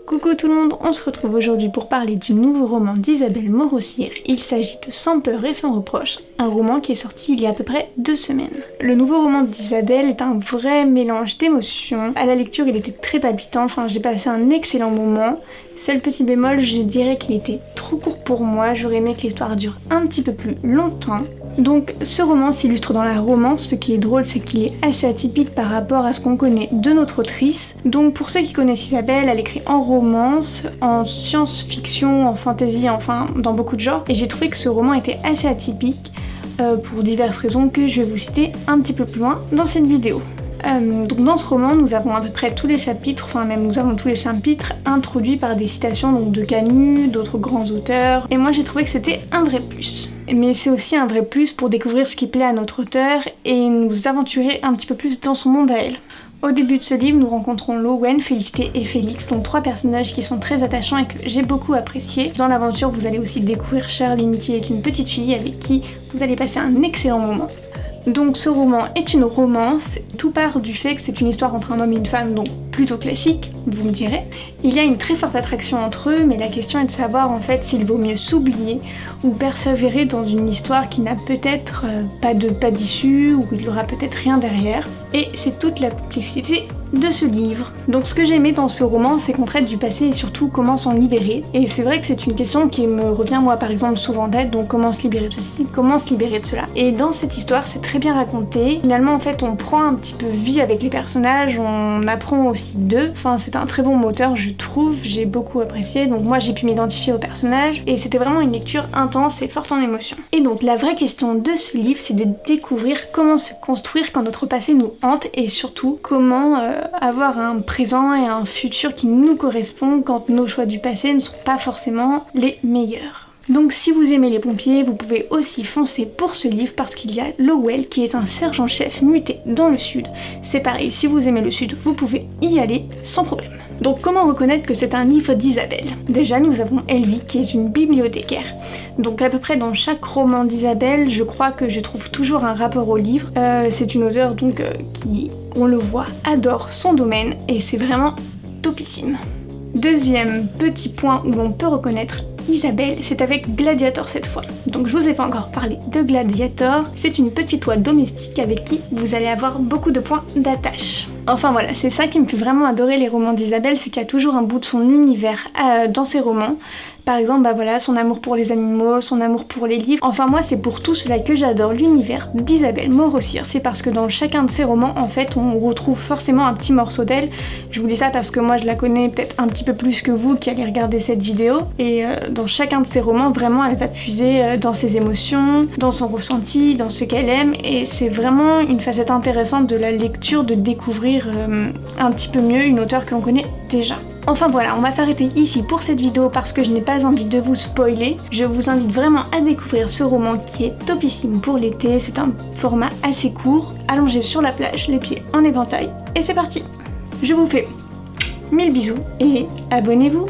Coucou tout le monde, on se retrouve aujourd'hui pour parler du nouveau roman d'Isabelle Maurossire. Il s'agit de Sans peur et sans reproche, un roman qui est sorti il y a à peu près 2 semaines. Le nouveau roman d'Isabelle est un vrai mélange d'émotions. À la lecture, il était très palpitant, j'ai passé un excellent moment. Seul petit bémol, je dirais qu'il était trop court pour moi, j'aurais aimé que l'histoire dure un petit peu plus longtemps. Donc ce roman s'illustre dans la romance, ce qui est drôle c'est qu'il est assez atypique par rapport à ce qu'on connaît de notre autrice. Donc pour ceux qui connaissent Isabelle, elle écrit en romance, en science-fiction, en fantasy, enfin dans beaucoup de genres. Et j'ai trouvé que ce roman était assez atypique pour diverses raisons que je vais vous citer un petit peu plus loin dans cette vidéo. Donc dans ce roman, nous avons à peu près tous les chapitres, nous avons tous les chapitres introduits par des citations donc, de Camus, d'autres grands auteurs, et moi j'ai trouvé que c'était un vrai plus. Mais c'est aussi un vrai plus pour découvrir ce qui plaît à notre auteur et nous aventurer un petit peu plus dans son monde à elle. Au début de ce livre, nous rencontrons Lowen, Félicité et Félix, donc 3 personnages qui sont très attachants et que j'ai beaucoup appréciés. Dans l'aventure, vous allez aussi découvrir Charline qui est une petite fille avec qui vous allez passer un excellent moment. Donc ce roman est une romance, tout part du fait que c'est une histoire entre un homme et une femme, donc plutôt classique, vous me direz. Il y a une très forte attraction entre eux, mais la question est de savoir en fait s'il vaut mieux s'oublier ou persévérer dans une histoire qui n'a peut-être pas d'issue, ou il y aura peut-être rien derrière. Et c'est toute la complexité de ce livre. Donc ce que j'ai aimé dans ce roman, c'est qu'on traite du passé et surtout comment s'en libérer. Et c'est vrai que c'est une question qui me revient moi par exemple souvent en tête, donc comment se libérer de ceci, comment se libérer de cela. Et dans cette histoire, c'est très bien raconté. Finalement en fait on prend un petit peu vie avec les personnages, on apprend aussi d'eux. C'est un très bon moteur je trouve, j'ai beaucoup apprécié. Donc moi j'ai pu m'identifier aux personnages et c'était vraiment une lecture intense et forte en émotions. Et donc la vraie question de ce livre, c'est de découvrir comment se construire quand notre passé nous hante et surtout comment avoir un présent et un futur qui nous correspond quand nos choix du passé ne sont pas forcément les meilleurs. Donc si vous aimez les pompiers, vous pouvez aussi foncer pour ce livre parce qu'il y a Lowell qui est un sergent-chef muté dans le sud. C'est pareil, si vous aimez le sud, vous pouvez y aller sans problème. Donc comment reconnaître que c'est un livre d'Isabelle? Déjà nous avons Elvie qui est une bibliothécaire. Donc à peu près dans chaque roman d'Isabelle, je crois que je trouve toujours un rapport au livre. C'est une auteure donc qui, on le voit, adore son domaine et c'est vraiment topissime. Deuxième petit point où on peut reconnaître Isabelle, c'est avec Gladiator cette fois. Donc je vous ai pas encore parlé de Gladiator, c'est une petite oie domestique avec qui vous allez avoir beaucoup de points d'attache. Enfin voilà, c'est ça qui me fait vraiment adorer les romans d'Isabelle, c'est qu'il y a toujours un bout de son univers dans ses romans. Par exemple, son amour pour les animaux, son amour pour les livres. Enfin moi c'est pour tout cela que j'adore l'univers d'Isabelle Maurossire. C'est parce que dans chacun de ses romans, en fait, on retrouve forcément un petit morceau d'elle. Je vous dis ça parce que moi je la connais peut-être un petit peu plus que vous qui allez regarder cette vidéo. Et dans chacun de ses romans, vraiment elle va puiser dans ses émotions, dans son ressenti, dans ce qu'elle aime. Et c'est vraiment une facette intéressante de la lecture de découvrir un petit peu mieux une auteure que l'on connaît déjà. Enfin voilà, on va s'arrêter ici pour cette vidéo parce que je n'ai pas envie de vous spoiler. Je vous invite vraiment à découvrir ce roman qui est topissime pour l'été. C'est un format assez court, allongé sur la plage, les pieds en éventail. Et c'est parti! Je vous fais 1000 bisous et abonnez-vous!